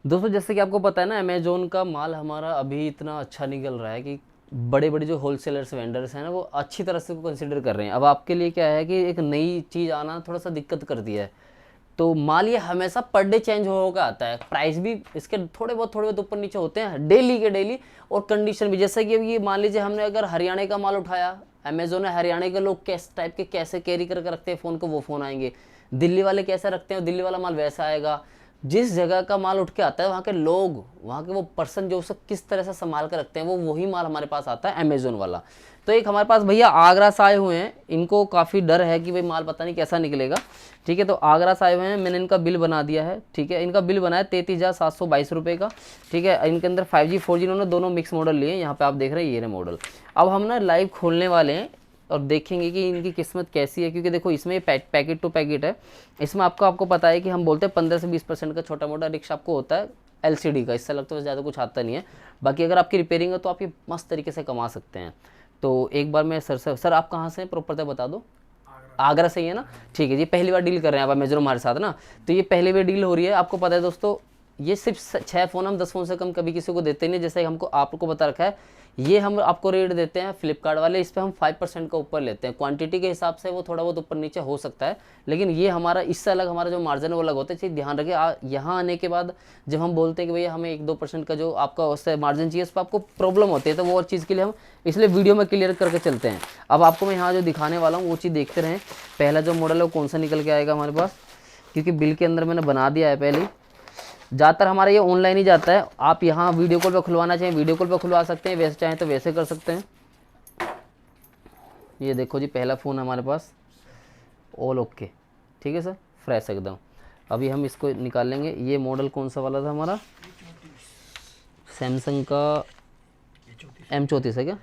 दोस्तों जैसे कि आपको पता है ना, अमेज़न का माल हमारा अभी इतना अच्छा निकल रहा है कि बड़े बड़े जो होलसेलर्स वेंडर्स हैं ना, वो अच्छी तरह से कंसिडर कर रहे हैं। अब आपके लिए क्या है कि एक नई चीज़ आना थोड़ा सा दिक्कत करती है। तो माल ये हमेशा पर डे चेंज होकर आता है, प्राइस भी इसके थोड़े बहुत ऊपर नीचे होते हैं डेली के डेली। और कंडीशन भी, जैसे कि अब ये मान लीजिए हमने अगर हरियाणा का माल उठाया, अमेजोन है, हरियाणा के लोग किस टाइप के कैसे कैरी करके रखते हैं फ़ोन को, वो फ़ोन आएंगे। दिल्ली वाले कैसे रखते हैं, दिल्ली वाला माल वैसा आएगा। जिस जगह का माल उठ के आता है, वहाँ के लोग, वहाँ के वो पर्सन जो उसे किस तरह से संभाल कर रखते हैं, वो वही माल हमारे पास आता है अमेजोन वाला। तो एक हमारे पास भैया आगरा से आए हुए हैं, इनको काफ़ी डर है कि भाई माल पता नहीं कैसा निकलेगा। ठीक है, तो आगरा से आए हुए हैं, मैंने इनका बिल बना दिया है। ठीक है, इनका बिल बना है 33,722 रुपये का। ठीक है, इनके अंदर 5G 4G इन्होंने दोनों मिक्स मॉडल लिए हैं। यहाँ पे आप देख रहे हैं ये रहे मॉडल। अब हम ना लाइव खोलने वाले हैं और देखेंगे कि इनकी किस्मत कैसी है, क्योंकि देखो इसमें पैकेट टू पैकेट है। इसमें आपको पता है कि हम बोलते हैं 15 से 20% का छोटा मोटा रिक्शा आपको होता है LCD का, इससे लगता है ज़्यादा कुछ आता नहीं है। बाकी अगर आपकी रिपेयरिंग है तो आप ये मस्त तरीके से कमा सकते हैं। तो एक बार मैं सर आप कहाँ से हैं, प्रॉपर बता दो। आगरा से ही है ना। ठीक है जी, पहली बार डील कर रहे हैं आप अमेजोन हमारे साथ ना। तो ये पहली बार डील हो रही है। आपको पता है दोस्तों, ये सिर्फ 6 फ़ोन, हम 10 फ़ोन से कम कभी किसी को देते नहीं। जैसे हमको आपको बता रखा है, ये हम आपको रेट देते हैं फ्लिपकार्ट वाले, इस पर हम 5% का ऊपर लेते हैं। क्वांटिटी के हिसाब से वो थोड़ा बहुत ऊपर नीचे हो सकता है, लेकिन ये हमारा इससे अलग, हमारा जो मार्जिन है वो अलग होता है। चीज़ ध्यान रखिए, यहाँ आने के बाद जब हम बोलते हैं कि भैया हमें 1-2% का जो आपका उससे मार्जिन चाहिए, उस पर आपको प्रॉब्लम होती है, तो वो और चीज़ के लिए हम इसलिए वीडियो में क्लियर करके चलते हैं। अब आपको मैं यहाँ जो दिखाने वाला हूँ वो चीज़ देखते रहें। पहला जो मॉडल है वो कौन सा निकल के आएगा हमारे पास, क्योंकि बिल के अंदर मैंने बना दिया है पहले ही। ज़्यादातर हमारा ये ऑनलाइन ही जाता है। आप यहाँ वीडियो कॉल पर खुलवाना चाहें वीडियो कॉल पर खुलवा सकते हैं, वैसे चाहें तो वैसे कर सकते हैं। ये देखो जी, पहला फ़ोन हमारे पास ऑल ओके। ठीक है सर, फ्रेश एकदम। अभी हम इसको निकाल लेंगे। ये मॉडल कौन सा वाला था हमारा, सैमसंग का M34 है क्या,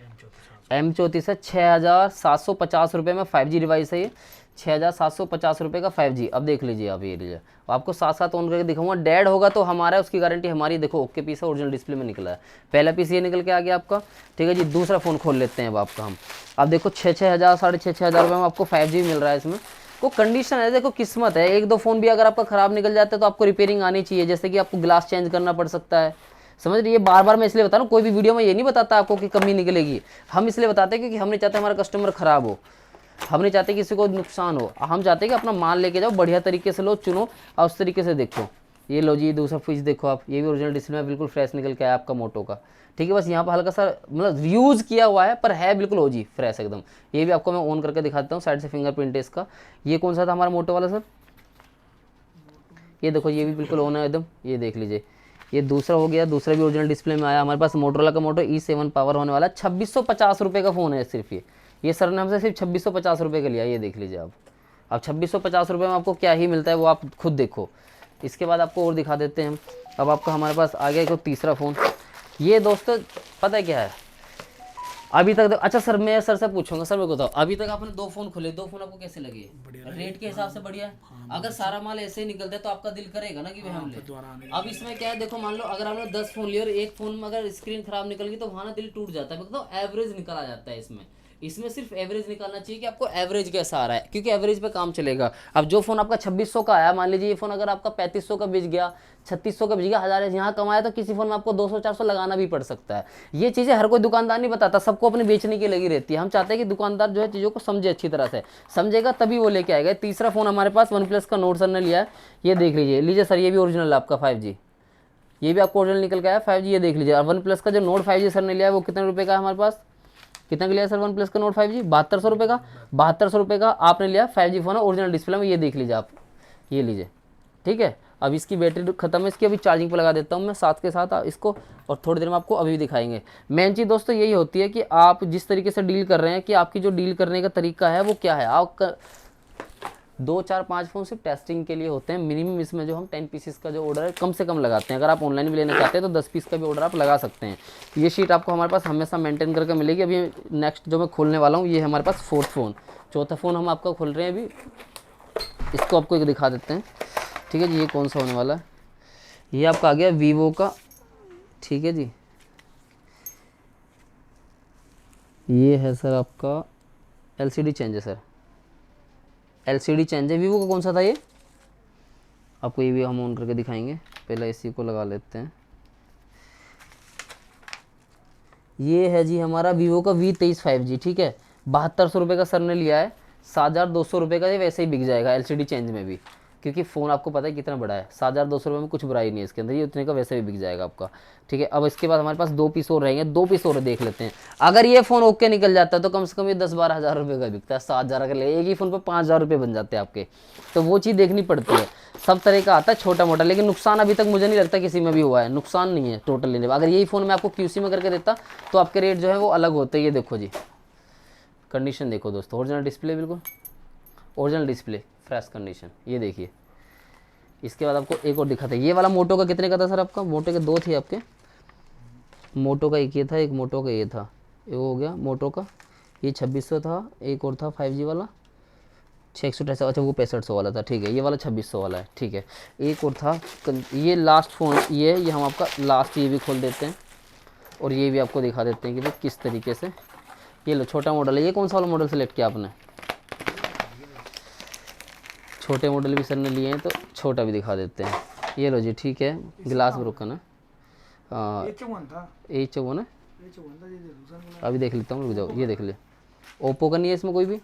M34 है। 6,750 रुपये में 5G डिवाइस है ये, 6,750 रुपये का 5G। अब देख लीजिए आप, ये लीजिए आपको साथ साथ ऑन करके दिखाऊंगा। डेड होगा तो हमारा, उसकी गारंटी हमारी। देखो ओके पीस है, ओरिजिनल डिस्प्ले में निकला है। पहला पीस ये निकल के आ गया आपका। ठीक है जी, दूसरा फ़ोन खोल लेते हैं अब आपका हम। अब देखो 6,000 6,500 रुपये में आपको 5G मिल रहा है इसमें। को कंडीशन है, देखो किस्मत है। 1-2 फ़ोन भी अगर आपका ख़राब निकल जाता है तो आपको रिपेयरिंग आनी चाहिए, जैसे कि आपको ग्लास चेंज करना पड़ सकता है। समझ रही है, बार बार मैं इसलिए बता रहा हूँ, कोई भी वीडियो में ये नहीं बताता आपको कि कमी निकलेगी। हम इसलिए बताते हैं क्योंकि हम नहीं चाहते हमारा कस्टमर ख़राब हो, हम नहीं चाहते किसी को नुकसान हो। हम चाहते हैं कि अपना माल लेके जाओ, बढ़िया तरीके से लो, चुनो और उस तरीके से देखो। ये लो जी, दूसरा पीस देखो आप, ये भी ओरिजिनल डिस्प्ले में बिल्कुल फ्रेश निकल के आया आपका मोटो का। ठीक है, बस यहाँ पर हल्का सा मतलब यूज़ किया हुआ है, पर है बिल्कुल हो जी फ्रेश एकदम। ये भी आपको मैं ऑन करके दिखाता हूँ, साइड से फिंगरप्रिंट है इसका। ये कौन सा था हमारा मोटो वाला सर, ये देखो ये भी बिल्कुल ऑन है एकदम, ये देख लीजिए। ये दूसरा हो गया, दूसरा भी ओरिजिनल डिस्प्ले में आया हमारे पास। मोटरोला का मोटो E7 पावर होने वाला है। 2,650 रुपये का फ़ोन है सिर्फ ये सर ने हमसे सिर्फ 2,650 रुपये का लिया। ये देख लीजिए आप। अब 2,650 रुपये में आपको क्या ही मिलता है वो आप खुद देखो। इसके बाद आपको और दिखा देते हैं हम। अब आपका हमारे पास आ गया एक तीसरा फ़ोन। ये दोस्तों पता है क्या है, अभी तक अच्छा सर, मैं सर से पूछूंगा, सर मेरे को बताओ, अभी तक आपने 2 फोन खोले, 2 फोन आपको कैसे लगे, रेट के हिसाब से बढ़िया है। अगर सारा माल ऐसे ही निकलता है तो आपका दिल करेगा ना कि भाई हम ले। अब इसमें क्या है, देखो मान लो अगर आपने 10 फोन लिए और एक फोन में अगर स्क्रीन खराब निकल गई तो वहाँ ना दिल टूट जाता है। मतलब एवरेज निकला जाता है इसमें। इसमें सिर्फ एवरेज निकालना चाहिए कि आपको एवरेज कैसा आ रहा है, क्योंकि एवरेज पे काम चलेगा। अब जो फोन आपका 2,600 का आया, मान लीजिए ये फोन अगर आपका 3,500 का बिक गया, 3,600 का बिक गया, 1,000 यहाँ कमाया, तो किसी फोन में आपको 200-400 लगाना भी पड़ सकता है। ये चीज़ें हर कोई दुकानदार नहीं बताता, सबको अपने बेचने की लगी रहती है। हम चाहते हैं कि दुकानदार जो है चीज़ों को समझे, अच्छी तरह से समझेगा तभी वो लेके आएगा। तीसरा फोन हमारे पास वन प्लस का नोट सर ने लिया है। ये देख लीजिए सर, ये भी ओरिजिनल है आपका 5G। ये भी आपको ओरिजिनल निकल के आया 5G। ये देख लीजिए। और वन प्लस का जो नोट 5G सर ने लिया है वो कितने रुपये का है हमारे पास, कितना का लिया सर वन प्लस का नोट 5G, 7200 रुपये का। 7200 रुपये का आपने लिया 5G फोन है, ओरिजिनल डिस्प्ले में। ये देख लीजिए आप, ये लीजिए। ठीक है, अब इसकी बैटरी खत्म है, इसकी अभी चार्जिंग पे लगा देता हूँ मैं साथ के साथ इसको, और थोड़ी देर में आपको अभी भी दिखाएंगे। मेन चीज़ दोस्तों यही होती है कि आप जिस तरीके से डील कर रहे हैं, कि आपकी जो डील करने का तरीका है वो क्या है। आप 2-4-5 फ़ोन सिर्फ टेस्टिंग के लिए होते हैं मिनिमम। इसमें जो हम 10 पीसेस का जो ऑर्डर है कम से कम लगाते हैं। अगर आप ऑनलाइन भी लेना चाहते हैं तो 10 पीस का भी ऑर्डर आप लगा सकते हैं। ये शीट आपको हमारे पास हमेशा मेंटेन करके मिलेगी। अभी नेक्स्ट जो मैं खोलने वाला हूँ ये हमारे पास 4th फ़ोन, चौथा फ़ोन हम आपका खोल रहे हैं अभी। इसको आपको एक दिखा देते हैं। ठीक है जी, ये कौन सा होने वाला है, ये आपका आ गया वीवो का। ठीक है जी, ये है सर आपका LCD चेंज है सर, LCD चेंज है। वीवो का कौन सा था ये, आपको ये भी हम ऑन करके दिखाएंगे। पहले इसी को लगा लेते हैं। ये है जी हमारा वीवो का V23 5G, ठीक है। 7200 रुपये का सर ने लिया है, 7200 रुपये का ये वैसे ही बिक जाएगा LCD चेंज में भी, क्योंकि फ़ोन आपको पता है कितना बड़ा है। 7200 रुपये में कुछ बुराई नहीं है इसके अंदर, ये उतने का वैसे भी बिक जाएगा आपका, ठीक है। अब इसके बाद हमारे पास 2 पीस और रहेंगे, 2 पीस और देख लेते हैं। अगर ये फ़ोन ओके निकल जाता है तो कम से कम ये 10-12 हज़ार रुपये का बिकता है, 7,000 का ले, एक ही फ़ोन पर 5,000 रुपये बन जाते हैं आपके। तो वो चीज़ देखनी पड़ती है। सब तरह का आता है छोटा मोटा, लेकिन नुकसान अभी तक मुझे नहीं लगता किसी में भी हुआ है, नुकसान नहीं है टोटल लेने में। अगर यही फ़ोन मैं आपको QC में करके देता तो आपके रेट जो है वो अलग होते। ये देखो जी, कंडीशन देखो दोस्तों, ओरिजिनल डिस्प्ले, बिल्कुल ओरिजिनल डिस्प्ले, फ्रेश कंडीशन, ये देखिए। इसके बाद आपको एक और दिखाते हैं, ये वाला मोटो का कितने का था सर आपका? मोटो के 2 थे आपके, मोटो का एक ये था, एक मोटो का ये था, ये हो गया मोटो का, ये 2600 था। एक और था 5G वाला 628, अच्छा वो 6500 वाला था, ठीक है। ये वाला 2600 वाला है, ठीक है। एक और था, ये लास्ट फ़ोन ये हम आपका लास्ट ये भी खोल देते हैं और ये भी आपको दिखा देते हैं कि भाई किस तरीके से। ये लो छोटा मॉडल है, ये कौन सा वाला मॉडल सेलेक्ट किया आपने? छोटे मॉडल भी सर ने लिए हैं तो छोटा भी दिखा देते हैं। ये लो जी, ठीक है, ग्लास ब्रोकन है, हाँ A54 है, अभी देख लेता हूँ, रुक जाओ, ये देख ले। ओप्पो का नहीं है इसमें कोई भी?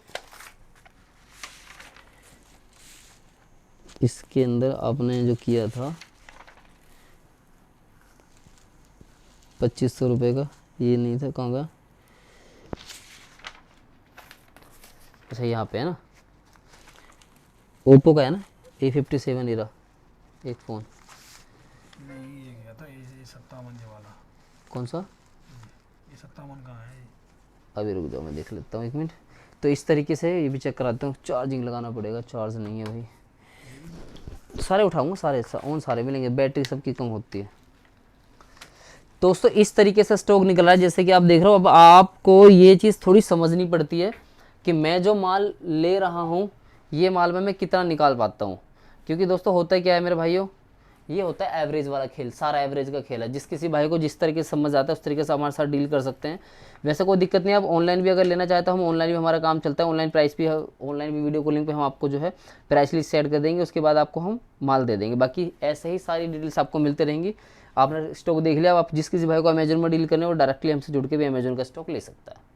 इसके अंदर आपने जो किया था 2500 रुपये का, ये नहीं था, कहाँ का? अच्छा यहाँ पे है ना, ओप्पो का है ना, A57 हीरा एक फ़ोन। नहीं ये गया था ये 57 वाला। कौन सा? ये 57 कहाँ है? अभी रुक जाओ मैं देख लेता हूँ, 1 मिनट। तो इस तरीके से ये भी चेक कराता हूँ। चार्जिंग लगाना पड़ेगा, चार्ज नहीं है भाई। सारे उठाऊंगा, सारे ऑन सारे मिलेंगे, बैटरी सबकी कम होती है। दोस्तों इस तरीके से स्टॉक निकल रहा है, जैसे कि आप देख रहे हो। अब आपको ये चीज़ थोड़ी समझनी पड़ती है कि मैं जो माल ले रहा हूँ ये माल में मैं कितना निकाल पाता हूँ, क्योंकि दोस्तों होता है क्या है मेरे भाइयों, ये होता है एवरेज वाला खेल, सारा एवरेज का खेल है। जिस किसी भाई को जिस तरीके से समझ आता है उस तरीके से हमारे साथ डील कर सकते हैं। वैसे कोई दिक्कत नहीं है, आप ऑनलाइन भी अगर लेना चाहते हो, हम ऑनलाइन भी हमारा काम चलता है। ऑनलाइन प्राइस भी है, ऑनलाइन भी वीडियो कॉलिंग पे हम आपको जो है प्राइस लिस्ट सेट कर देंगे, उसके बाद आपको हम माल दे देंगे। बाकी ऐसे ही सारी डिटेल्स आपको मिलते रहेंगी। आपने स्टॉक देख लिया, अब आप जिस किसी भाई को अमेजन में डील करने हो डायरेक्टली हमसे जुड़ के भी अमेजन का स्टॉक ले सकता है।